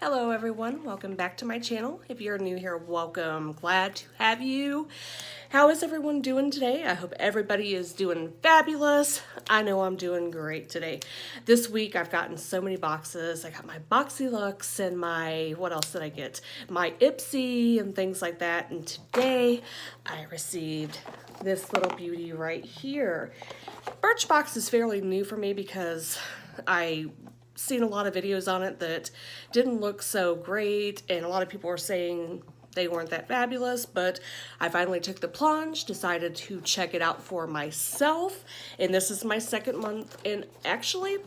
Hello everyone, welcome back to my channel. If you're new here, welcome. Glad to have you. How is everyone doing today? I hope everybody is doing fabulous. I know I'm doing great today. This week I've gotten so many boxes. I got my Boxy Lux and my, what else did I get? My Ipsy and things like that. And today I received this little beauty right here. Birchbox is fairly new for me because I seen a lot of videos on it that didn't look so great, and a lot of people were saying they weren't that fabulous, but I finally took the plunge, decided to check it out for myself, and this is my second month, and actually,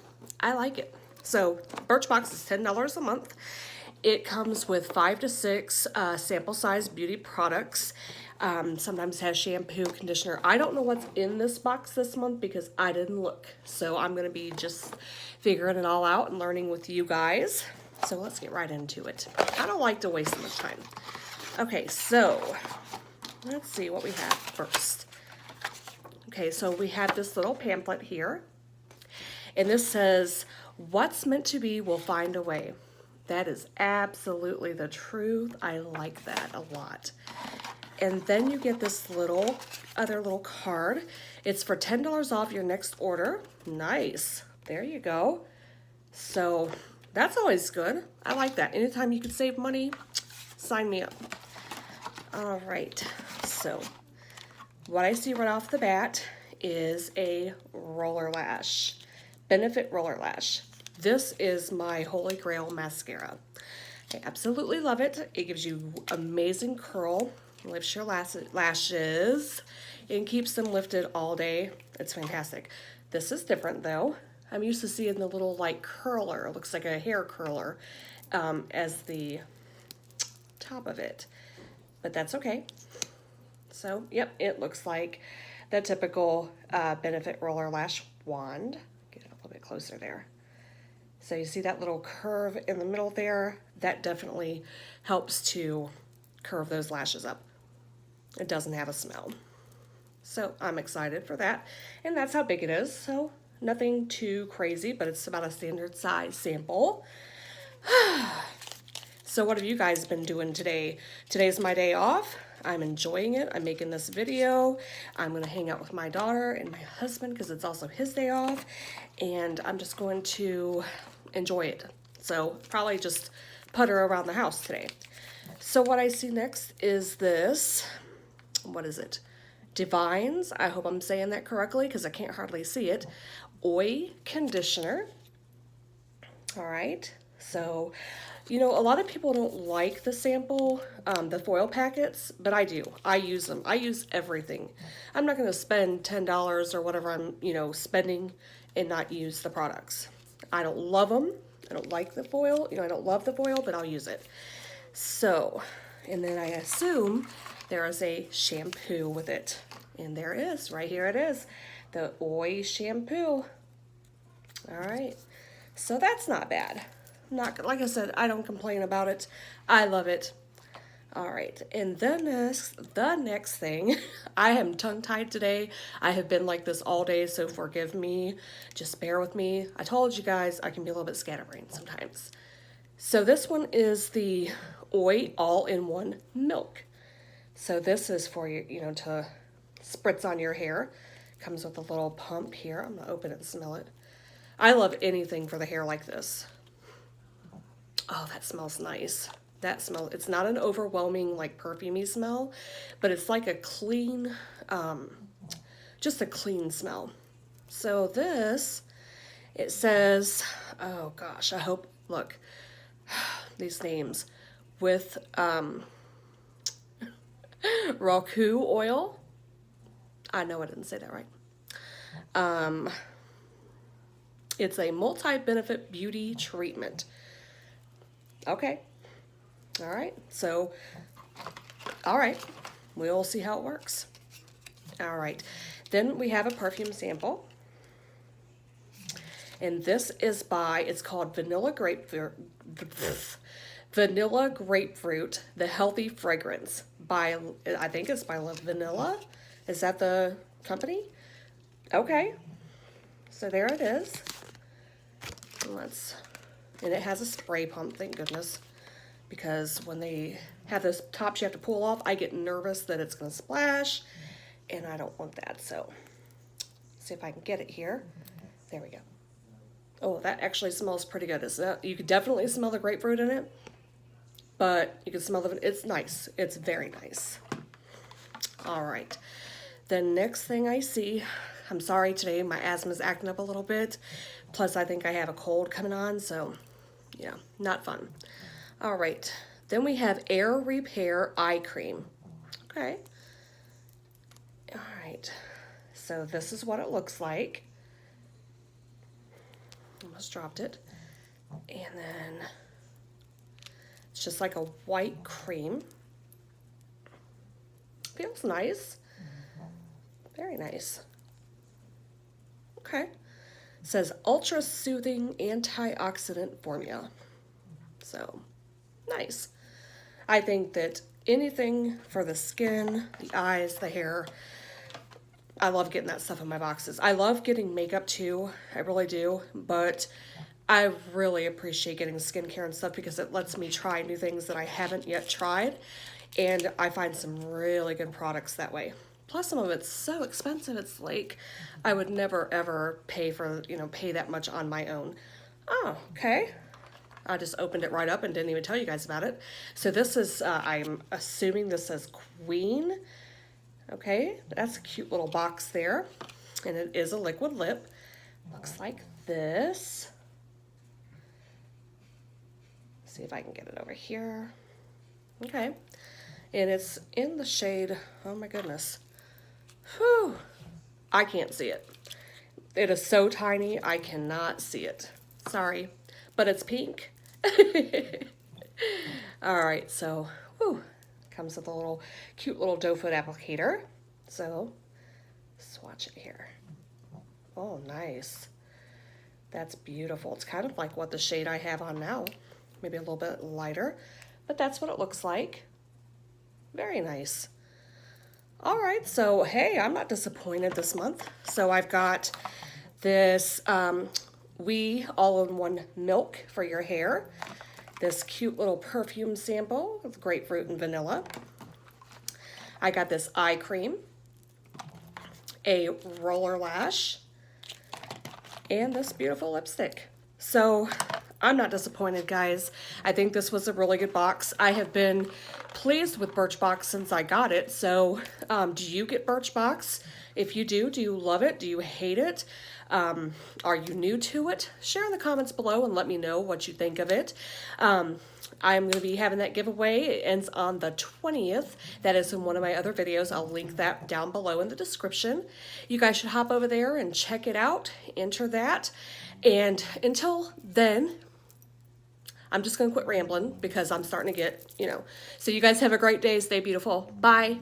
I like it. So, Birchbox is $10 a month. It comes with 5 to 6 sample size beauty products. Sometimes has shampoo, conditioner. I don't know what's in this box this month because I didn't look. So I'm going to be just figuring it all out and learning with you guys. So let's get right into it. I don't like to waste so much time. Okay, so let's see what we have first. Okay, so we have this little pamphlet here. And this says, "What's meant to be will find a way." That is absolutely the truth. I like that a lot. And then you get this other little card. It's for $10 off your next order. Nice. There you go. So that's always good. I like that. Anytime you can save money, sign me up. All right. So what I see right off the bat is a roller lash. Benefit Roller Lash. This is my holy grail mascara. I absolutely love it. It gives you amazing curl, lifts your lashes, and keeps them lifted all day. It's fantastic. This is different though. I'm used to seeing the little like curler, it looks like a hair curler, as the top of it, but that's okay. So, yep, it looks like the typical Benefit Roller Lash wand. Get it a little bit closer there. So you see that little curve in the middle there? That definitely helps to curve those lashes up. It doesn't have a smell. So I'm excited for that. And that's how big it is. So nothing too crazy, but it's about a standard size sample. So what have you guys been doing today? Today's my day off. I'm enjoying it. I'm making this video. I'm going to hang out with my daughter and my husband because it's also his day off. And I'm just going to enjoy it. So probably just putter around the house today. So what I see next is this. What is it? Divines. I hope I'm saying that correctly because I can't hardly see it. Oil conditioner. All right. So, you know, a lot of people don't like the sample, the foil packets, but I do. I use them. I use everything. I'm not going to spend $10 or whatever I'm, spending and not use the products. I don't love them. I don't like the foil. I don't love the foil, but I'll use it. So, and then I assume there is a shampoo with it. And there it is. Right here it is. The oil shampoo. All right. So that's not bad. Not, like I said, I don't complain about it. I love it. All right, and the next thing, I am tongue-tied today. I have been like this all day, so forgive me. Just bear with me. I told you guys I can be a little bit scatterbrained sometimes. So this one is the Oil All-in-One Milk. So this is for you, to spritz on your hair. Comes with a little pump here. I'm gonna open it and smell it. I love anything for the hair like this. Oh, that smells nice. That smell, it's not an overwhelming, like, perfumey smell, but it's like a clean, just a clean smell. So this, it says, oh gosh, I hope, look, these names, with Roku oil. I know I didn't say that right. It's a multi-benefit beauty treatment. Okay. All right. So, all right. We'll see how it works. All right. Then we have a perfume sample. And this is it's called Vanilla Grapefruit, the Healthy Fragrance by, I think it's by La Vanilla. Is that the company? Okay. So there it is. Let's And it has a spray pump, thank goodness. Because when they have those tops you have to pull off, I get nervous that it's going to splash. And I don't want that, so see if I can get it here. There we go. Oh, that actually smells pretty good. You could definitely smell the grapefruit in it, but you can smell it's nice. It's very nice. All right. The next thing I see, I'm sorry today, my asthma's acting up a little bit. Plus, I think I have a cold coming on, so yeah, not fun. All right. Then we have Air Repair Eye Cream. Okay. All right. So this is what it looks like. Almost dropped it. And then it's just like a white cream. Feels nice. Very nice. Okay. It says ultra soothing antioxidant formula. So nice. I think that anything for the skin, the eyes, the hair, I love getting that stuff in my boxes. I love getting makeup too, I really do, but I really appreciate getting skincare and stuff because it lets me try new things that I haven't yet tried, and I find some really good products that way. Plus some of it's so expensive, it's like I would never ever pay for, pay that much on my own. Oh, okay. I just opened it right up and didn't even tell you guys about it. So this is, I'm assuming this says Queen. Okay, that's a cute little box there. And it is a liquid lip. Looks like this. See if I can get it over here. Okay. And it's in the shade, oh my goodness. Whew. I can't see it. It is so tiny, I cannot see it. Sorry, but it's pink. All right, so, whew. Comes with a little cute little doe foot applicator. So swatch it here. Oh, nice. That's beautiful. It's kind of like what the shade I have on now. Maybe a little bit lighter, but that's what it looks like. Very nice. All right, so hey, I'm not disappointed this month. So I've got this Wee all-in-one milk for your hair. This cute little perfume sample with grapefruit and vanilla. I got this eye cream, a roller lash, and this beautiful lipstick. So I'm not disappointed, guys. I think this was a really good box. I have been pleased with Birchbox since I got it. So do you get Birchbox? If you do you love it? Do you hate it? Are you new to it? Share in the comments below and let me know what you think of it. I'm going to be having that giveaway. It ends on the 20th. That is in one of my other videos. I'll link that down below in the description. You guys should hop over there and check it out. Enter that. And until then, I'm just going to quit rambling because I'm starting to get, So you guys have a great day. Stay beautiful. Bye.